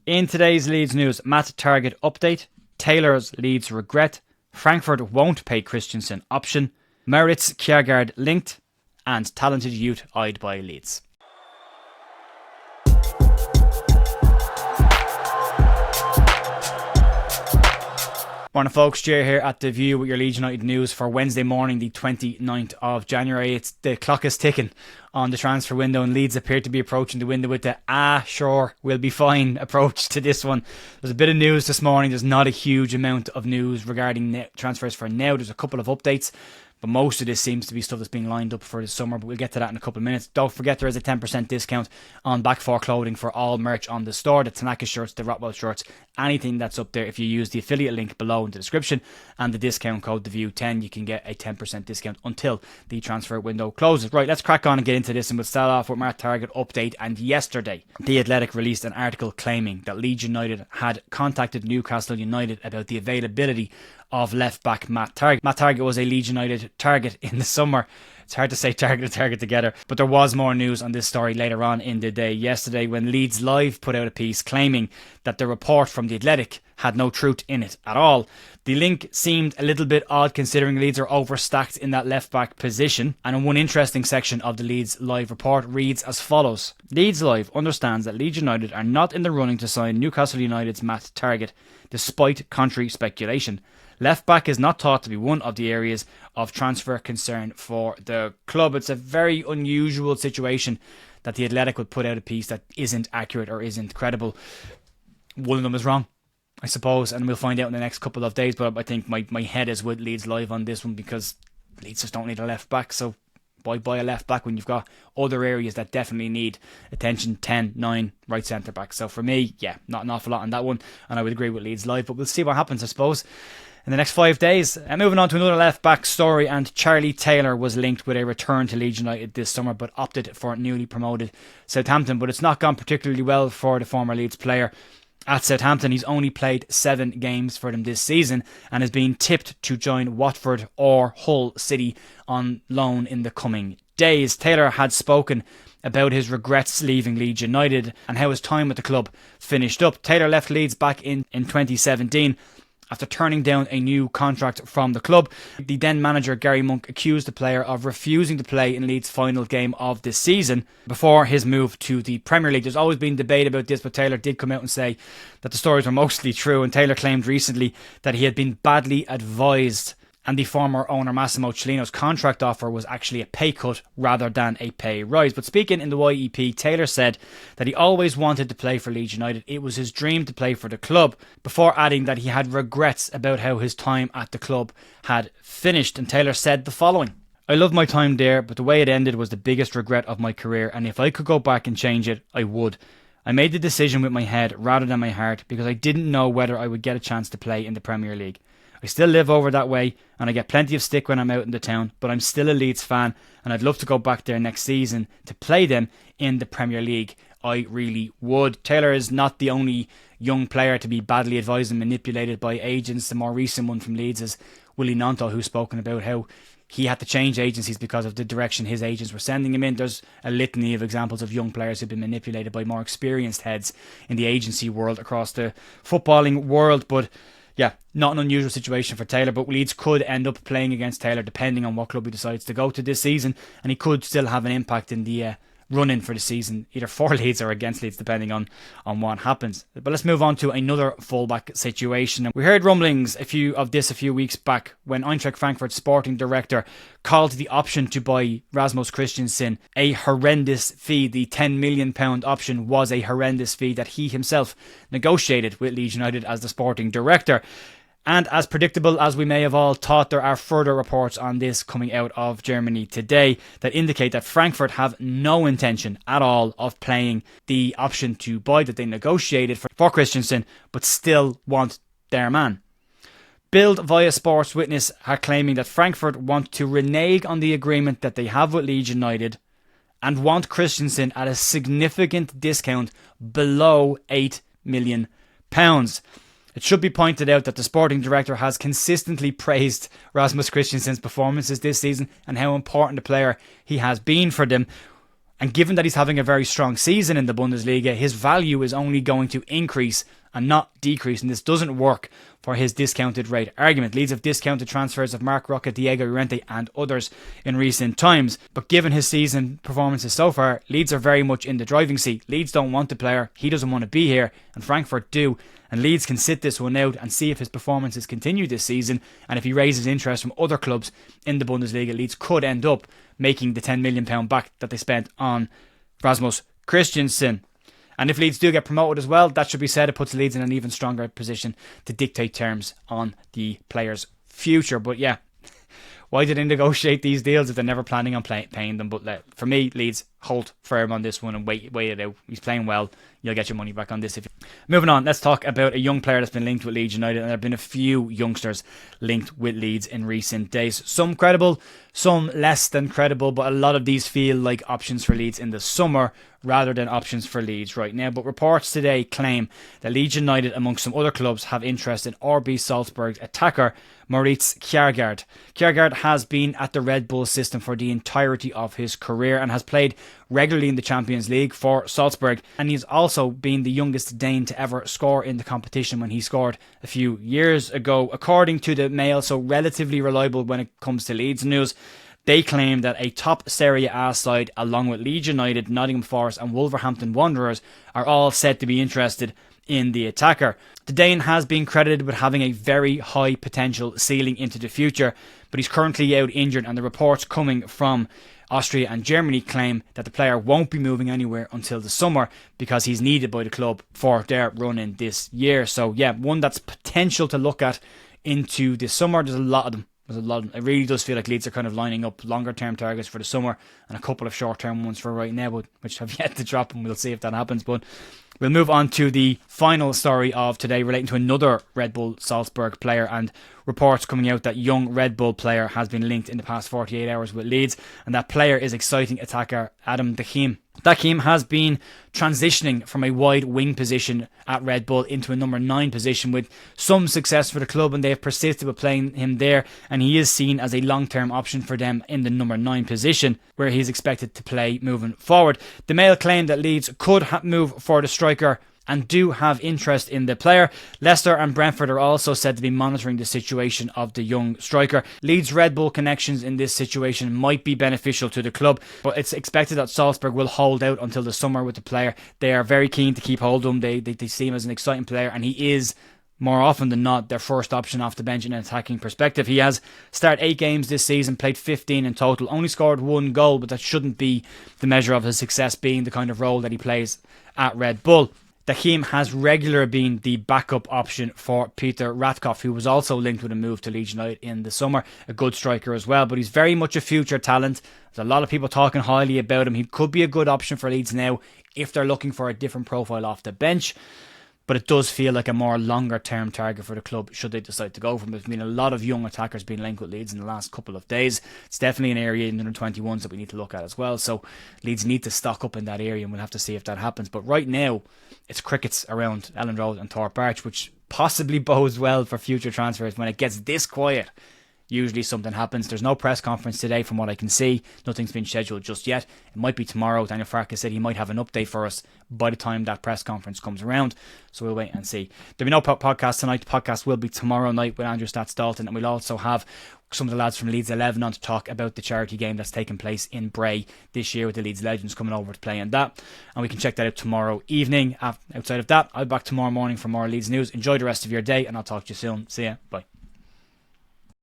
In today's Leeds news, Matt Targett update, Taylor's Leeds regret, Frankfurt won't pay Kristensen option, Merit's Kjargaard linked, and talented youth eyed by Leeds. Morning folks, Jay here at The View with your Leeds United news for Wednesday morning the 29th of January. The clock is ticking on the transfer window and Leeds appear to be approaching the window with the sure, we'll be fine approach to this one. There's a bit of news this morning. There's not a huge amount of news regarding transfers for now. There's a couple of updates, but most of this seems to be stuff that's being lined up for the summer, but we'll get to that in a couple of minutes. Don't forget there is a 10% discount on back four clothing for all merch on the store. The Tanaka shirts, the Rotwell shirts, anything that's up there. If you use the affiliate link below in the description and the discount code TheView10, you can get a 10% discount until the transfer window closes. Right, let's crack on and get into this, and we'll start off with Matt Targett update. And yesterday, The Athletic released an article claiming that Leeds United had contacted Newcastle United about the availability of left-back Matt Targett. Matt Targett was a Leeds United target in the summer. It's hard to say target and target together, but there was more news on this story later on in the day yesterday when Leeds Live put out a piece claiming that the report from The Athletic had no truth in it at all. The link seemed a little bit odd considering Leeds are overstacked in that left-back position, and in one interesting section of the Leeds Live report reads as follows. Leeds Live understands that Leeds United are not in the running to sign Newcastle United's Matt Targett, despite contrary speculation. Left back is not thought to be one of the areas of transfer concern for the club. It's a very unusual situation that The Athletic would put out a piece that isn't accurate or isn't credible. One of them is wrong, I suppose, and we'll find out in the next couple of days, but I think my head is with Leeds Live on this one because Leeds just don't need a left back, so why buy a left back when you've got other areas that definitely need attention? 10, 9, right centre back. So for me, yeah, not an awful lot on that one, and I would agree with Leeds Live, but we'll see what happens, I suppose, in the next 5 days. And moving on to another left-back story, and Charlie Taylor was linked with a return to Leeds United this summer, but opted for newly promoted Southampton. But it's not gone particularly well for the former Leeds player at Southampton. He's only played 7 games for them this season and is being tipped to join Watford or Hull City on loan in the coming days. Taylor had spoken about his regrets leaving Leeds United and how his time with the club finished up. Taylor left Leeds back in 2017 after turning down a new contract from the club. The then manager Gary Monk accused the player of refusing to play in Leeds' final game of the season before his move to the Premier League. There's always been debate about this, but Taylor did come out and say that the stories were mostly true, and Taylor claimed recently that he had been badly advised and the former owner Massimo Cellino's contract offer was actually a pay cut rather than a pay rise. But speaking in the YEP, Taylor said that he always wanted to play for Leeds United. It was his dream to play for the club, before adding that he had regrets about how his time at the club had finished. And Taylor said the following: I love my time there, but the way it ended was the biggest regret of my career, and if I could go back and change it, I would. I made the decision with my head rather than my heart because I didn't know whether I would get a chance to play in the Premier League. I still live over that way and I get plenty of stick when I'm out in the town, but I'm still a Leeds fan and I'd love to go back there next season to play them in the Premier League. I really would. Taylor is not the only young player to be badly advised and manipulated by agents. The more recent one from Leeds is Willie Gnonto, who's spoken about how he had to change agencies because of the direction his agents were sending him in. There's a litany of examples of young players who've been manipulated by more experienced heads in the agency world across the footballing world. But yeah, not an unusual situation for Taylor, but Leeds could end up playing against Taylor depending on what club he decides to go to this season, and he could still have an impact in the run-in for the season, either for Leeds or against Leeds, depending on what happens. But let's move on to another fullback situation. We heard rumblings a few weeks back when Eintracht Frankfurt sporting director called the option to buy Rasmus Kristensen a horrendous fee. The £10 million option was a horrendous fee that he himself negotiated with Leeds United as the sporting director. And as predictable as we may have all thought, there are further reports on this coming out of Germany today that indicate that Frankfurt have no intention at all of playing the option to buy that they negotiated for Kristensen, but still want their man. Bild via Sports Witness are claiming that Frankfurt want to renege on the agreement that they have with Leeds United and want Kristensen at a significant discount below £8 million. It should be pointed out that the sporting director has consistently praised Rasmus Kristensen's performances this season and how important a player he has been for them. And given that he's having a very strong season in the Bundesliga, his value is only going to increase and not decrease, and this doesn't work for his discounted rate argument. Leeds have discounted transfers of Marc Roca, Diego Llorente and others in recent times, but given his season performances so far, Leeds are very much in the driving seat. Leeds don't want the player, he doesn't want to be here, and Frankfurt do, and Leeds can sit this one out and see if his performances continue this season, and if he raises interest from other clubs in the Bundesliga, Leeds could end up making the £10 million back that they spent on Rasmus Kristensen. And if Leeds do get promoted as well, that should be said, it puts Leeds in an even stronger position to dictate terms on the player's future. But yeah, why did they negotiate these deals if they're never planning on paying them? But for me, Leeds, hold firm on this one and wait it out. He's playing well. You'll get your money back on this. Moving on, let's talk about a young player that's been linked with Leeds United, and there have been a few youngsters linked with Leeds in recent days. Some credible, some less than credible, but a lot of these feel like options for Leeds in the summer rather than options for Leeds right now. But reports today claim that Leeds United, amongst some other clubs, have interest in RB Salzburg's attacker Moritz Kjargaard. Kjargaard has been at the Red Bull system for the entirety of his career and has played regularly in the Champions League for Salzburg, and he's also been the youngest Dane to ever score in the competition when he scored a few years ago. According to the Mail, so relatively reliable when it comes to Leeds news, they claim that a top Serie A side, along with Leeds United, Nottingham Forest and Wolverhampton Wanderers, are all said to be interested in the attacker. The Dane has been credited with having a very high potential ceiling into the future, but he's currently out injured, and the reports coming from Austria and Germany claim that the player won't be moving anywhere until the summer because he's needed by the club for their run in this year. So yeah, one that's potential to look at into the summer. There's a lot of them. It really does feel like Leeds are kind of lining up longer term targets for the summer and a couple of short term ones for right now, but which have yet to drop, and we'll see if that happens. But we'll move on to the final story of today relating to another Red Bull Salzburg player, and reports coming out that young Red Bull player has been linked in the past 48 hours with Leeds, and that player is exciting attacker Adam Daghim. Daghim has been transitioning from a wide wing position at Red Bull into a number 9 position with some success for the club, and they have persisted with playing him there, and he is seen as a long-term option for them in the number 9 position where he's expected to play moving forward. The Mail claim that Leeds could move for the striker and do have interest in the player. Leicester and Brentford are also said to be monitoring the situation of the young striker. Leeds Red Bull connections in this situation might be beneficial to the club, but it's expected that Salzburg will hold out until the summer with the player. They are very keen to keep hold of him. They see him as an exciting player, and he is, more often than not, their first option off the bench in an attacking perspective. He has started 8 games this season, played 15 in total, only scored 1 goal, but that shouldn't be the measure of his success, being the kind of role that he plays at Red Bull. Daghim has regularly been the backup option for Peter Ratkoff, who was also linked with a move to Leeds United in the summer. A good striker as well, but he's very much a future talent. There's a lot of people talking highly about him. He could be a good option for Leeds now if they're looking for a different profile off the bench. But it does feel like a more longer term target for the club should they decide to go for him. There's been a lot of young attackers being linked with Leeds in the last couple of days. It's definitely an area in the under 21s that we need to look at as well. So Leeds need to stock up in that area, and we'll have to see if that happens. But right now, it's crickets around Ellen Road and Thorpe Arch, which possibly bodes well for future transfers. When it gets this quiet, usually something happens. There's no press conference today from what I can see. Nothing's been scheduled just yet. It might be tomorrow. Daniel Farkas said he might have an update for us by the time that press conference comes around. So we'll wait and see. There'll be no podcast tonight. The podcast will be tomorrow night with Andrew Stats Dalton, and we'll also have some of the lads from Leeds 11 on to talk about the charity game that's taking place in Bray this year with the Leeds Legends coming over to play in that. And we can check that out tomorrow evening. Outside of that, I'll be back tomorrow morning for more Leeds news. Enjoy the rest of your day, and I'll talk to you soon. See ya. Bye.